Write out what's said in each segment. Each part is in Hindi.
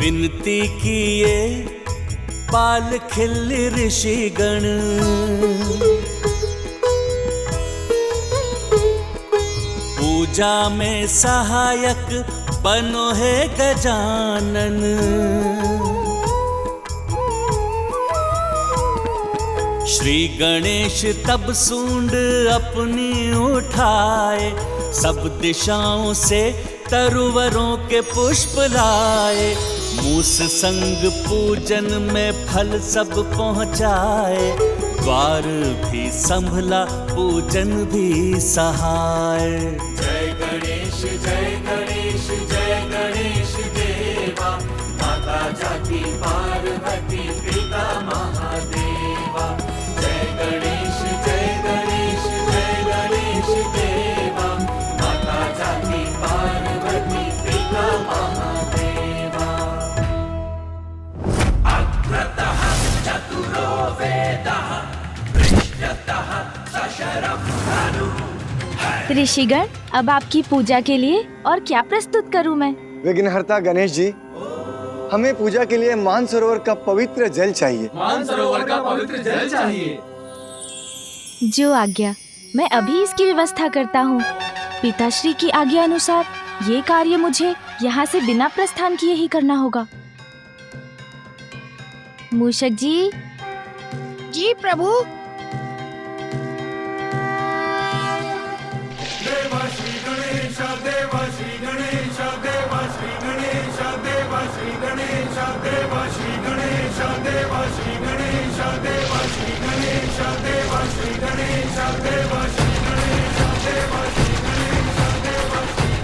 विनती किए बाल खिल ऋषिगण, पूजा में सहायक बनो है गजानन। श्री गणेश तब सूंड अपनी उठाए, सब दिशाओं से तरुवरों के पुष्प लाए। मूस संग पूजन में फल सब पहुँचाए, द्वार भी संभला पूजन भी सहाय। जय गणेश जय गणेश जय गणेश देवा, माता जाति पार्वती पिता महादेवा। जय गणेश जय गणेश जय गणेश देवा, माता जाति पार्वती पिता महादेवा। अग्रतः चतुरो वेदः, पृष्ठतः सशरं धनुः। ऋषिगण, अब आपकी पूजा के लिए और क्या प्रस्तुत करूं मैं? विघ्नहर्ता गणेश जी, हमें पूजा के लिए मानसरोवर का पवित्र जल चाहिए। मानसरोवर का पवित्र जल चाहिए। जो आज्ञा, मैं अभी इसकी व्यवस्था करता हूँ। पिताश्री की आज्ञा अनुसार ये कार्य मुझे यहाँ से बिना प्रस्थान किए ही करना होगा। मूषक जी। जी प्रभु। देवा श्री गणेश देवा श्री गणेश देवा श्री गणेश देवा श्री गणेश देवा श्री गणेश देवा श्री गणेश देवा श्री गणेश देवा श्री गणेश देवा श्री गणेश देवा श्री गणेश देवा श्री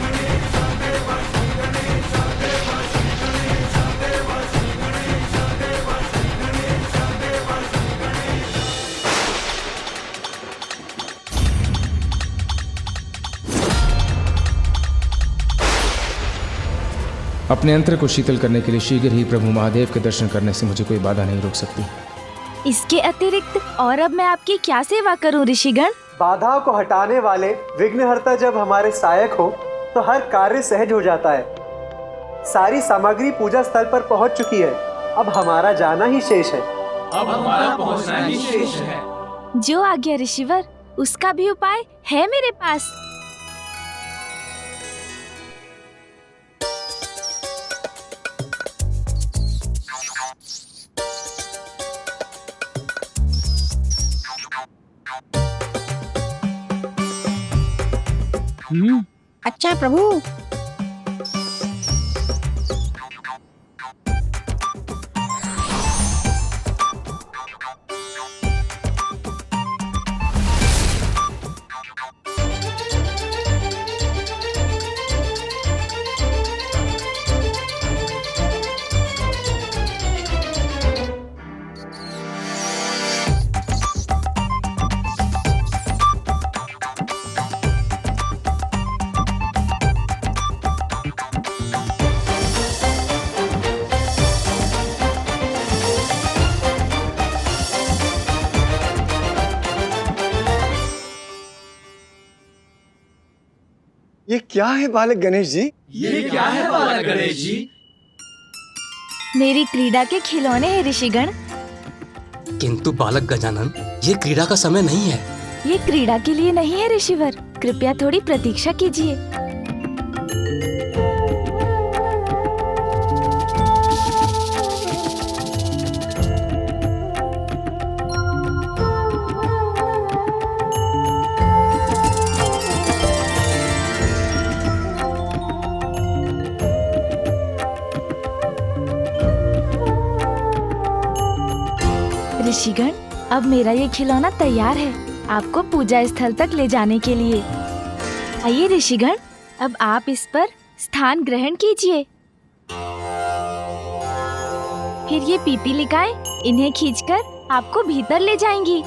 गणेश देवा श्री गणेश देवा श्री गणेश देवा श्री गणेश देवा श्री गणेश देवा श्री गणेश। अपने यंत्र को शीतल करने के लिए शीघ्र ही प्रभु महादेव के दर्शन करने से मुझे कोई बाधा नहीं रोक सकती। इसके अतिरिक्त और अब मैं आपकी क्या सेवा करूं ऋषिगण? बाधाओं को हटाने वाले विघ्नहर्ता जब हमारे सहायक हो तो हर कार्य सहज हो जाता है। सारी सामग्री पूजा स्थल पर पहुंच चुकी है, अब हमारा जाना ही शेष है। अब हमारा पहुंचना ही शेष है। जो आज्ञा ऋषिवर, उसका भी उपाय है मेरे पास। अच्छा प्रभु। ये क्या है बालक गणेश जी? ये क्या है बालक गणेश जी? मेरी क्रीड़ा के खिलौने हैं ऋषिगण। किंतु बालक गजानन, ये क्रीड़ा का समय नहीं है। ये क्रीड़ा के लिए नहीं है ऋषिवर, कृपया थोड़ी प्रतीक्षा कीजिए। ऋषिगण, अब मेरा ये खिलौना तैयार है आपको पूजा स्थल तक ले जाने के लिए। आइए ऋषिगण, अब आप इस पर स्थान ग्रहण कीजिए। फिर ये पीपीलिकाएं इन्हें खींचकर आपको भीतर ले जाएंगी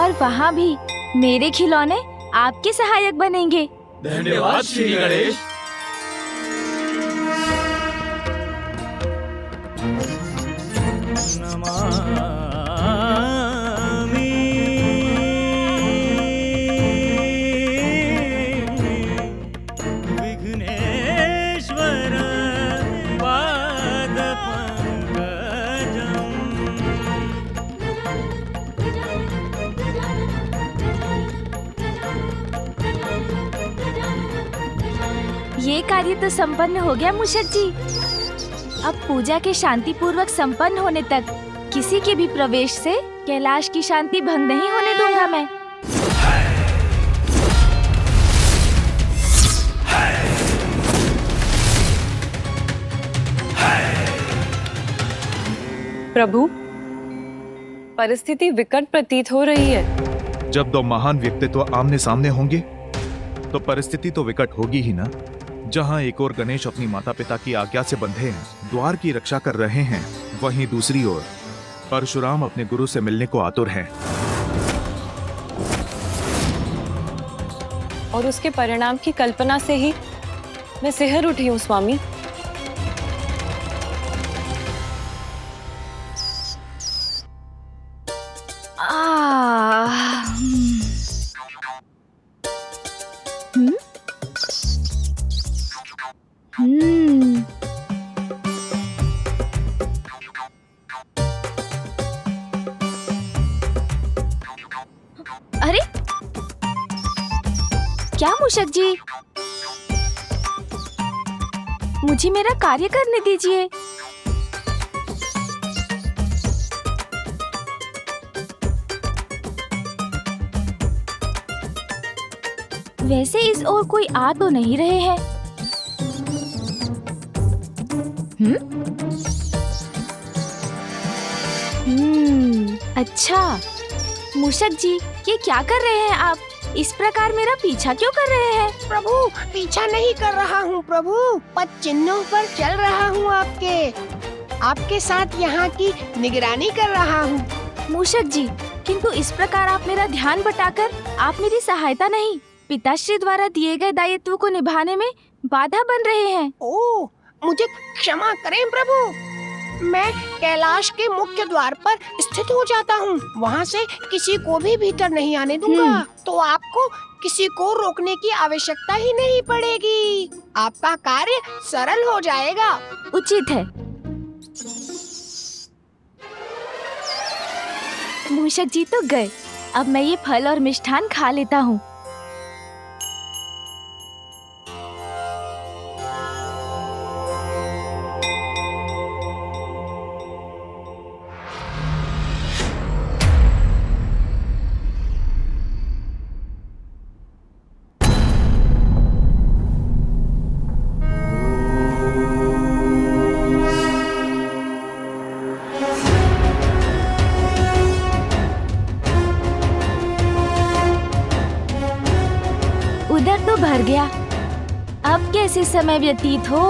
और वहाँ भी मेरे खिलौने आपके सहायक बनेंगे। धन्यवाद श्री गणेश। विघ्नेश्वर ये कार्य तो संपन्न हो गया मूषक जी। अब पूजा के शांति पूर्वक संपन्न होने तक किसी के भी प्रवेश से कैलाश की शांति भंग नहीं होने दूंगा मैं। प्रभु, परिस्थिति विकट प्रतीत हो रही है। जब दो महान व्यक्तित्व आमने सामने होंगे तो परिस्थिति तो विकट होगी ही ना। जहां एक ओर गणेश अपनी माता पिता की आज्ञा से बंधे हैं, द्वार की रक्षा कर रहे हैं, वहीं दूसरी ओर परशुराम अपने गुरु से मिलने को आतुर हैं। और उसके परिणाम की कल्पना से ही मैं सिहर उठी हूँ स्वामी। अरे क्या मूषक जी, मुझे मेरा कार्य करने दीजिए। वैसे इस ओर कोई आ तो नहीं रहे हैं। अच्छा मूषक जी, ये क्या कर रहे हैं आप? इस प्रकार मेरा पीछा क्यों कर रहे हैं? प्रभु, पीछा नहीं कर रहा हूँ प्रभु, पद चिन्हों पर चल रहा हूँ। आपके साथ यहाँ की निगरानी कर रहा हूँ। मूषक जी, किंतु इस प्रकार आप मेरा ध्यान बटाकर आप मेरी सहायता नहीं, पिताश्री द्वारा दिए गए दायित्व को निभाने में बाधा बन रहे हैं। ओह, मुझे क्षमा करें प्रभु, मैं कैलाश के मुख्य द्वार पर स्थित हो जाता हूँ। वहाँ से किसी को भी भीतर नहीं आने दूंगा, तो आपको किसी को रोकने की आवश्यकता ही नहीं पड़ेगी। आपका कार्य सरल हो जाएगा। उचित है। मूषक जी तो गए, अब मैं ये फल और मिष्ठान खा लेता हूँ। उधर तो भर गया, अब कैसे समय व्यतीत हो?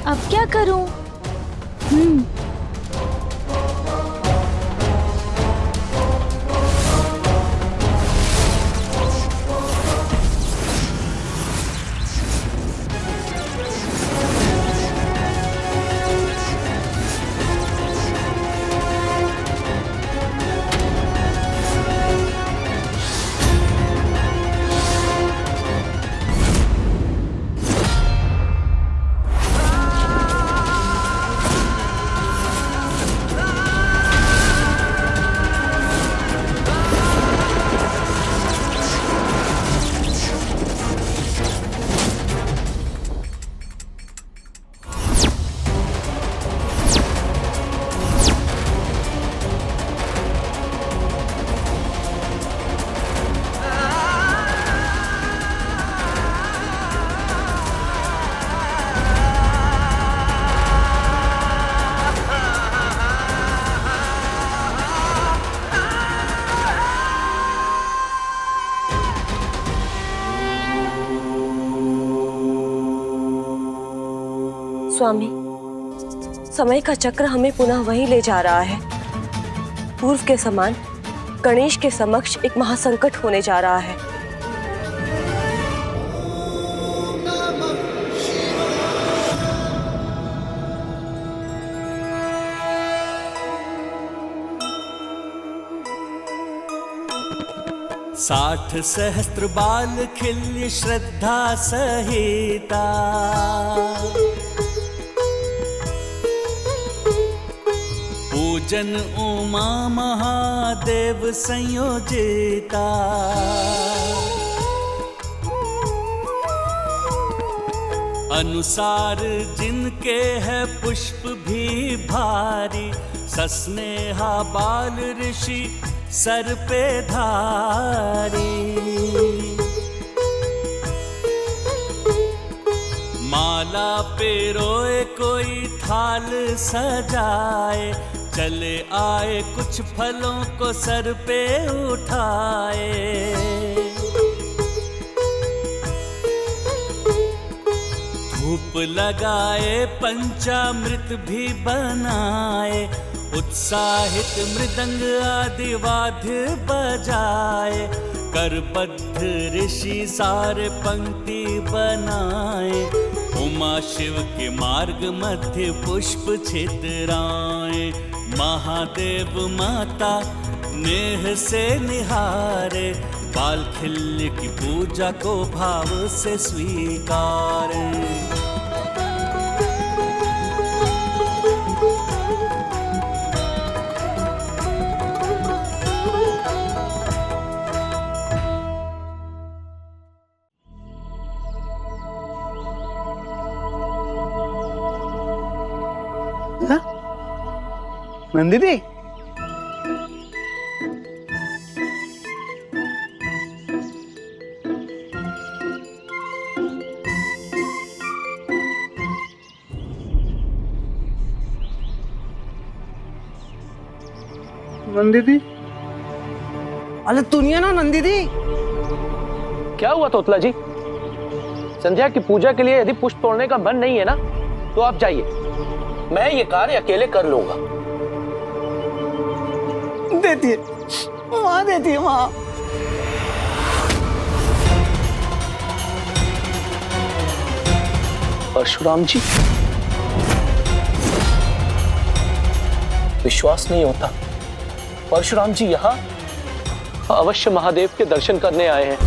अब क्या करूं? स्वामी, समय का चक्र हमें पुनः वहीं ले जा रहा है। पूर्व के समान गणेश के समक्ष एक महासंकट होने जा रहा है। साठ सहस्त्र बाल खिल्य श्रद्धा सहिता, पूजन उमा महादेव संयोजिता। अनुसार जिनके है पुष्प भी भारी, सस्नेहा बाल ऋषि सर पे धारी। माला पे रोए कोई थाल सजाए, चले आए कुछ फलों को सर पे उठाए। धूप लगाए पंचामृत भी बनाए, उत्साहित मृदंग आदि वाद्य बजाए। करबद्ध ऋषि सारे पंक्ति बनाए, उमा शिव के मार्ग मध्य पुष्प छितराए। महादेव माता नेह से निहारे, बालखिल्य की पूजा को भाव से स्वीकारे। नंदी दी, नंदी दी, अरे सुनिए ना नंदी दी। क्या हुआ तोतला जी? संध्या की पूजा के लिए यदि पुष्प तोड़ने का मन नहीं है ना, तो आप जाइए, मैं ये कार्य अकेले कर लूंगा। देती है वहां, देती है वहां। परशुराम जी, विश्वास नहीं होता। परशुराम जी यहाँ अवश्य महादेव के दर्शन करने आए हैं,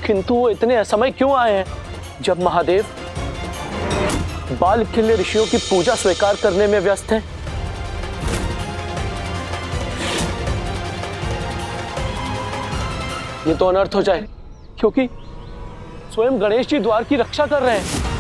किंतु वो इतने असमय क्यों आए हैं, जब महादेव बालखिल्य ऋषियों की पूजा स्वीकार करने में व्यस्त हैं। ये तो अनर्थ हो जाए, क्योंकि स्वयं गणेश जी द्वार की रक्षा कर रहे हैं।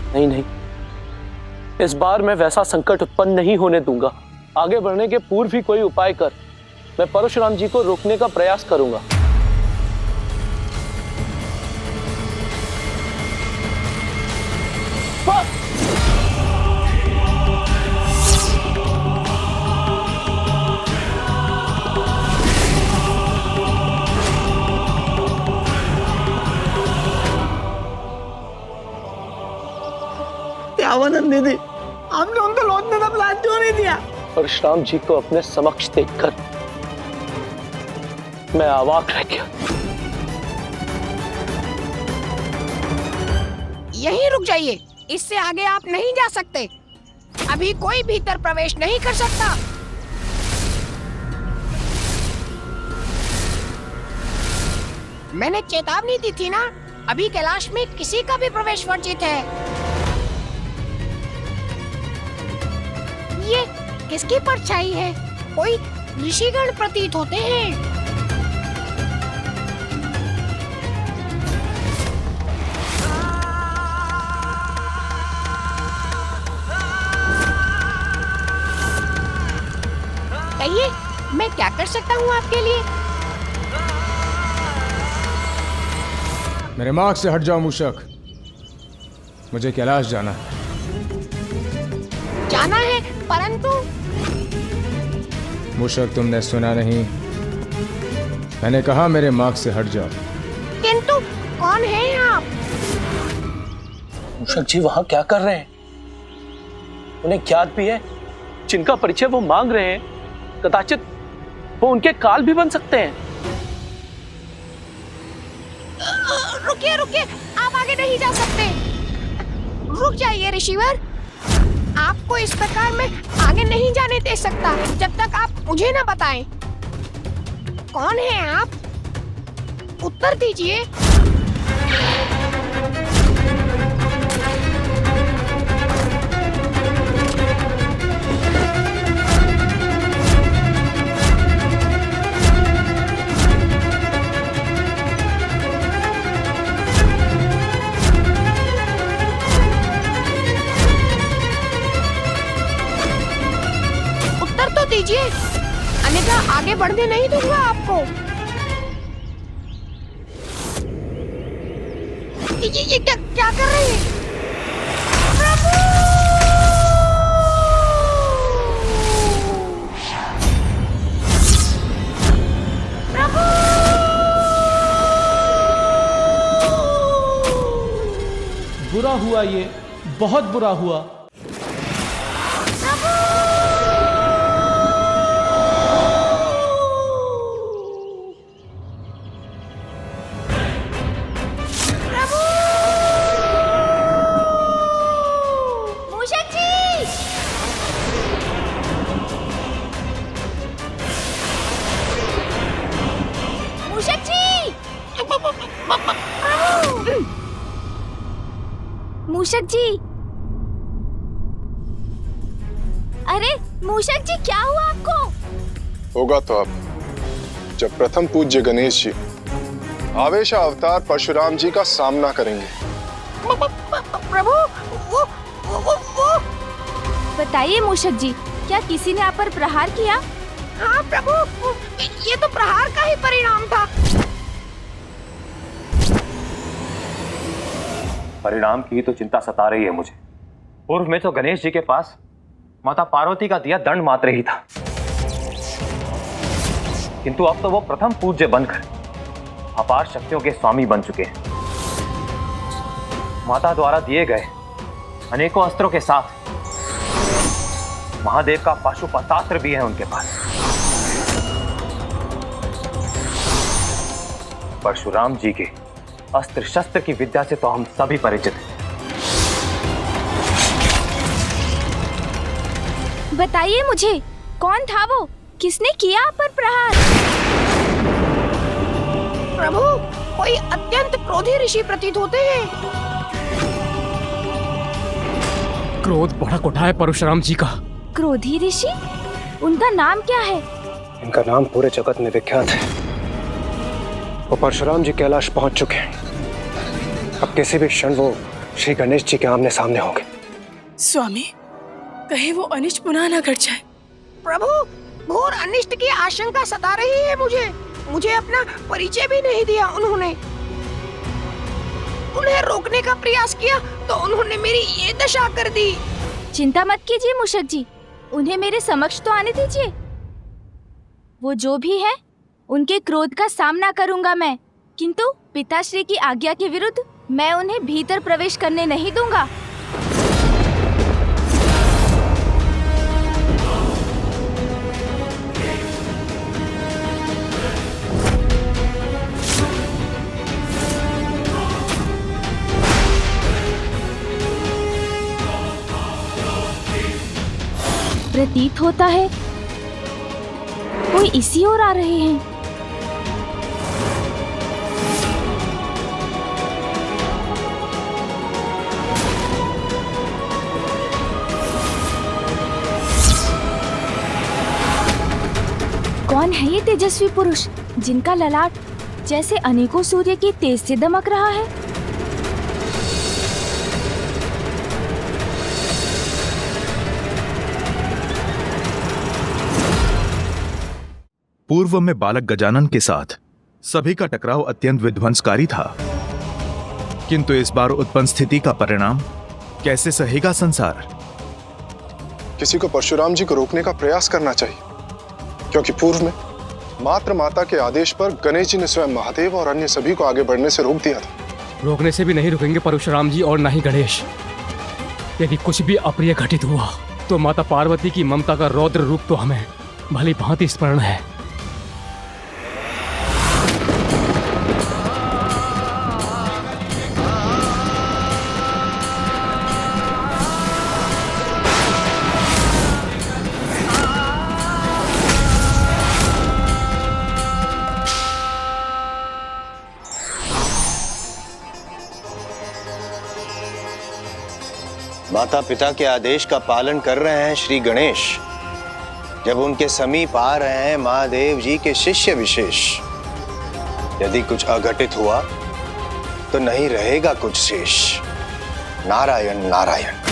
नहीं नहीं, इस बार मैं वैसा संकट उत्पन्न नहीं होने दूंगा। आगे बढ़ने के पूर्व ही कोई उपाय कर मैं परशुराम जी को रोकने का प्रयास करूंगा। नंदी दी, आपने उनको लौटने का प्लान क्यों नहीं दिया? परशुराम जी को अपने समक्ष देखकर मैं अवाक रह गया। यहीं रुक जाइए, इससे आगे आप नहीं जा सकते। अभी कोई भीतर प्रवेश नहीं कर सकता। मैंने चेतावनी दी थी ना, अभी कैलाश में किसी का भी प्रवेश वर्जित है। ये किसकी परछाई है? कोई ऋषिगण प्रतीत होते हैं। कहिए, मैं क्या कर सकता हूँ आपके लिए? मेरे मार्ग से हट जाओ मूषक, मुझे कैलाश जाना है। जाना है, परंतु मूषक तुमने सुना नहीं, मैंने कहा मेरे मार्ग से हट जाओ। किंतु कौन है आप? मूषक जी वहां क्या कर रहे हैं? उन्हें ज्ञात भी है जिनका परिचय वो मांग रहे हैं, कदाचित वो उनके काल भी बन सकते हैं। रुकिए रुकिए, आप आगे नहीं जा सकते। रुक जाइए ऋषिवर, आपको इस प्रकार मैं आगे नहीं जाने दे सकता जब तक आप मुझे न बताएं। कौन है आप? उत्तर दीजिए। उत्तर तो दीजिए, अन्यथा आगे बढ़ने नहीं दूंगा आपको। ये क्या कर रहे हैं? प्रभु! प्रभु! बुरा हुआ, ये बहुत बुरा हुआ। मूषक जी, अरे मूषक जी, क्या हुआ आपको? होगा तो अब जब प्रथम पूज्य गणेश जी आवेश अवतार परशुराम जी का सामना करेंगे। प्रभु, वो बताइए मूषक जी, क्या किसी ने आप पर प्रहार किया? हाँ प्रभु, ये तो प्रहार का ही परिणाम था। परिणाम की तो चिंता सता रही है मुझे। पूर्व में तो गणेश जी के पास माता पार्वती का दिया दंड मात्र ही था, किंतु अब तो वो प्रथम पूज्य बनकर अपार शक्तियों के स्वामी बन चुके हैं। माता द्वारा दिए गए अनेकों अस्त्रों के साथ महादेव का पाशुपतास्त्र भी है उनके पास। परशुराम जी के अस्त्र शस्त्र की विद्या से तो हम सभी परिचित हैं। बताइए मुझे, कौन था वो? किसने किया आप पर प्रहार? प्रभु, कोई अत्यंत क्रोधी ऋषि प्रतीत होते हैं। क्रोध भड़क उठा है परशुराम जी का। क्रोधी ऋषि? उनका नाम क्या है? इनका नाम पूरे जगत में विख्यात है। वो परशुराम जी कैलाश पहुंच चुके हैं। अब किसी भी क्षण वो श्री गणेश जी के आमने सामने होंगे। स्वामी, कहे वो अनिष्ट पुनः न घट जाए। प्रभु, घोर अनिष्ट की आशंका सता रही है मुझे अपना परिचय भी नहीं दिया उन्होंने। उन्हें रोकने का प्रयास किया तो उन्होंने मेरी ये दशा कर दी। चिंता मत कीजिए मूषक जी, उन्हें मेरे समक्ष तो आने दीजिए। वो जो भी है, उनके क्रोध का सामना करूंगा मैं, किंतु पिताश्री की आज्ञा के विरुद्ध मैं उन्हें भीतर प्रवेश करने नहीं दूंगा। प्रतीत होता है कोई इसी ओर आ रहे हैं। कौन है ये तेजस्वी पुरुष जिनका ललाट जैसे अनेकों सूर्य की तेज से दमक रहा है? पूर्व में बालक गजानन के साथ सभी का टकराव अत्यंत विध्वंसकारी था, किंतु इस बार उत्पन्न स्थिति का परिणाम कैसे सहेगा संसार? किसी को परशुराम जी को रोकने का प्रयास करना चाहिए, क्योंकि पूर्व में मात्र माता के आदेश पर गणेश जी ने स्वयं महादेव और अन्य सभी को आगे बढ़ने से रोक दिया था। रोकने से भी नहीं रुकेंगे परशुराम जी और ना ही गणेश। यदि कुछ भी अप्रिय घटित हुआ तो माता पार्वती की ममता का रौद्र रूप तो हमें भली भांति स्मरण है। माता पिता के आदेश का पालन कर रहे हैं श्री गणेश। जब उनके समीप आ रहे हैं महादेव जी के शिष्य विशेष, यदि कुछ अघटित हुआ तो नहीं रहेगा कुछ शेष। नारायण नारायण।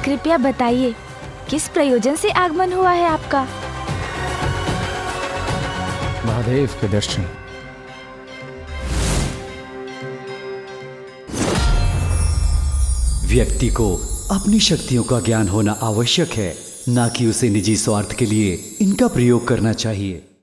कृपया बताइए, किस प्रयोजन से आगमन हुआ है आपका? महादेव के दर्शन। व्यक्ति को अपनी शक्तियों का ज्ञान होना आवश्यक है, ना कि उसे निजी स्वार्थ के लिए इनका प्रयोग करना चाहिए।